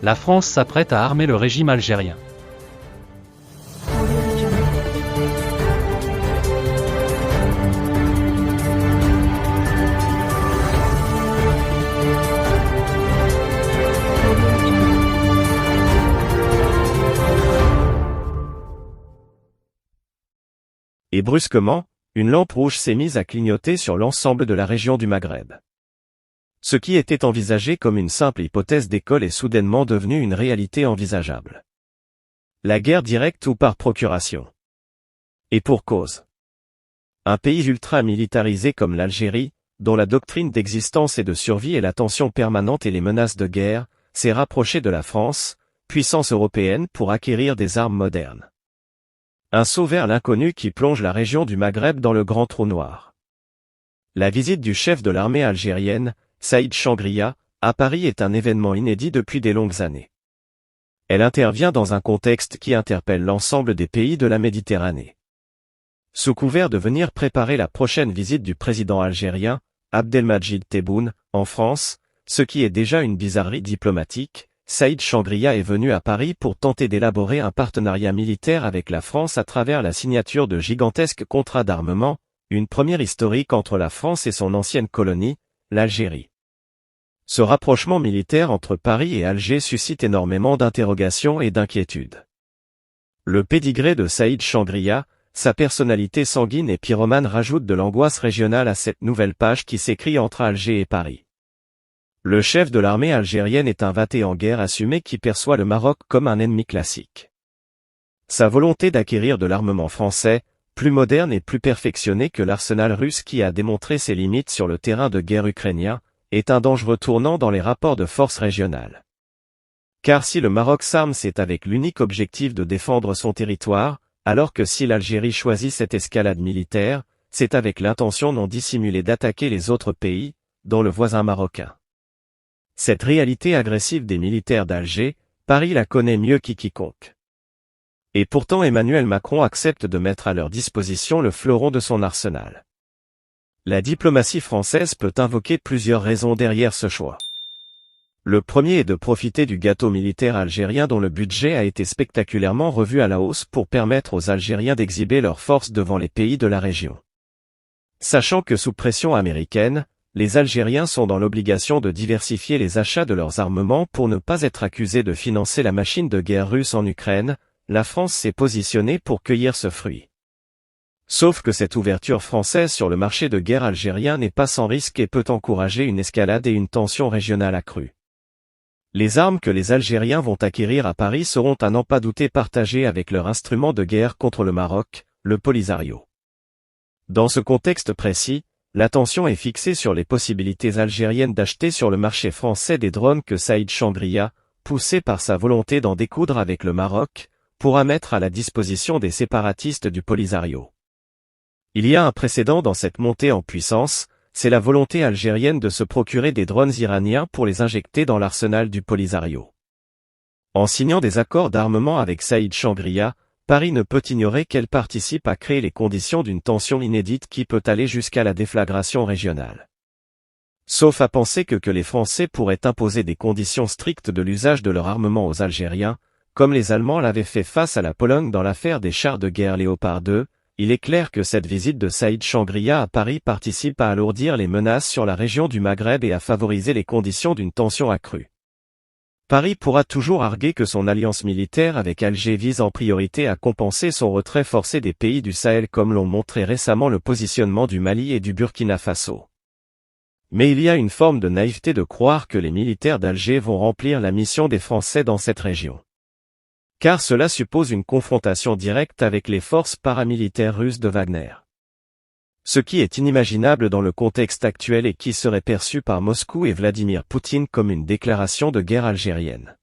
La France s'apprête à armer le régime algérien. Et brusquement, une lampe rouge s'est mise à clignoter sur l'ensemble de la région du Maghreb. Ce qui était envisagé comme une simple hypothèse d'école est soudainement devenu une réalité envisageable. La guerre directe ou par procuration. Et pour cause. Un pays ultra-militarisé comme l'Algérie, dont la doctrine d'existence et de survie est la tension permanente et les menaces de guerre, s'est rapproché de la France, puissance européenne, pour acquérir des armes modernes. Un saut vers l'inconnu qui plonge la région du Maghreb dans le grand trou noir. La visite du chef de l'armée algérienne, Saïd Changria, à Paris est un événement inédit depuis des longues années. Elle intervient dans un contexte qui interpelle l'ensemble des pays de la Méditerranée. Sous couvert de venir préparer la prochaine visite du président algérien, Abdelmadjid Tebboune, en France, ce qui est déjà une bizarrerie diplomatique, Saïd Changria est venu à Paris pour tenter d'élaborer un partenariat militaire avec la France à travers la signature de gigantesques contrats d'armement, une première historique entre la France et son ancienne colonie, l'Algérie. Ce rapprochement militaire entre Paris et Alger suscite énormément d'interrogations et d'inquiétudes. Le pédigré de Saïd Changria, sa personnalité sanguine et pyromane rajoute de l'angoisse régionale à cette nouvelle page qui s'écrit entre Alger et Paris. Le chef de l'armée algérienne est un vaté en guerre assumé qui perçoit le Maroc comme un ennemi classique. Sa volonté d'acquérir de l'armement français, plus moderne et plus perfectionné que l'arsenal russe qui a démontré ses limites sur le terrain de guerre ukrainien, est un dangereux tournant dans les rapports de force régionales. Car si le Maroc s'arme, c'est avec l'unique objectif de défendre son territoire, alors que si l'Algérie choisit cette escalade militaire, c'est avec l'intention non dissimulée d'attaquer les autres pays, dont le voisin marocain. Cette réalité agressive des militaires d'Alger, Paris la connaît mieux quiconque. Et pourtant Emmanuel Macron accepte de mettre à leur disposition le fleuron de son arsenal. La diplomatie française peut invoquer plusieurs raisons derrière ce choix. Le premier est de profiter du gâteau militaire algérien dont le budget a été spectaculairement revu à la hausse pour permettre aux Algériens d'exhiber leurs forces devant les pays de la région. Sachant que sous pression américaine, les Algériens sont dans l'obligation de diversifier les achats de leurs armements pour ne pas être accusés de financer la machine de guerre russe en Ukraine, la France s'est positionnée pour cueillir ce fruit. Sauf que cette ouverture française sur le marché de guerre algérien n'est pas sans risque et peut encourager une escalade et une tension régionale accrue. Les armes que les Algériens vont acquérir à Paris seront à n'en pas douter partagées avec leur instrument de guerre contre le Maroc, le Polisario. Dans ce contexte précis, l'attention est fixée sur les possibilités algériennes d'acheter sur le marché français des drones que Saïd Changria, poussé par sa volonté d'en découdre avec le Maroc, pourra mettre à la disposition des séparatistes du Polisario. Il y a un précédent dans cette montée en puissance, c'est la volonté algérienne de se procurer des drones iraniens pour les injecter dans l'arsenal du Polisario. En signant des accords d'armement avec Saïd Changria, Paris ne peut ignorer qu'elle participe à créer les conditions d'une tension inédite qui peut aller jusqu'à la déflagration régionale. Sauf à penser que les Français pourraient imposer des conditions strictes de l'usage de leur armement aux Algériens, comme les Allemands l'avaient fait face à la Pologne dans l'affaire des chars de guerre Léopard 2, il est clair que cette visite de Saïd Changria à Paris participe à alourdir les menaces sur la région du Maghreb et à favoriser les conditions d'une tension accrue. Paris pourra toujours arguer que son alliance militaire avec Alger vise en priorité à compenser son retrait forcé des pays du Sahel comme l'ont montré récemment le positionnement du Mali et du Burkina Faso. Mais il y a une forme de naïveté de croire que les militaires d'Alger vont remplir la mission des Français dans cette région. Car cela suppose une confrontation directe avec les forces paramilitaires russes de Wagner. Ce qui est inimaginable dans le contexte actuel et qui serait perçu par Moscou et Vladimir Poutine comme une déclaration de guerre algérienne.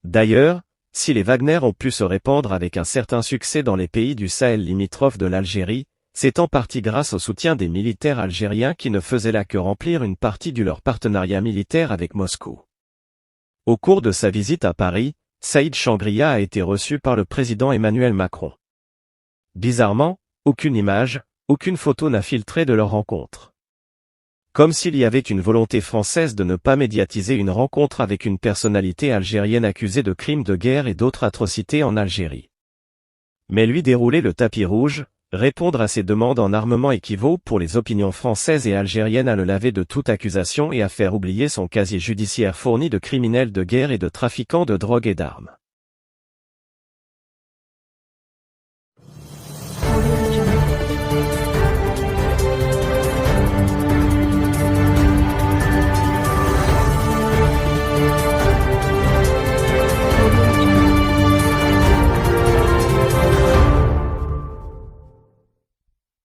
D'ailleurs, si les Wagner ont pu se répandre avec un certain succès dans les pays du Sahel limitrophes de l'Algérie, c'est en partie grâce au soutien des militaires algériens qui ne faisaient là que remplir une partie de leur partenariat militaire avec Moscou. Au cours de sa visite à Paris, Saïd Changria a été reçu par le président Emmanuel Macron. Bizarrement, aucune image, aucune photo n'a filtré de leur rencontre. Comme s'il y avait une volonté française de ne pas médiatiser une rencontre avec une personnalité algérienne accusée de crimes de guerre et d'autres atrocités en Algérie. Mais lui dérouler le tapis rouge, répondre à ces demandes en armement équivaut pour les opinions françaises et algériennes à le laver de toute accusation et à faire oublier son casier judiciaire fourni de criminels de guerre et de trafiquants de drogue et d'armes.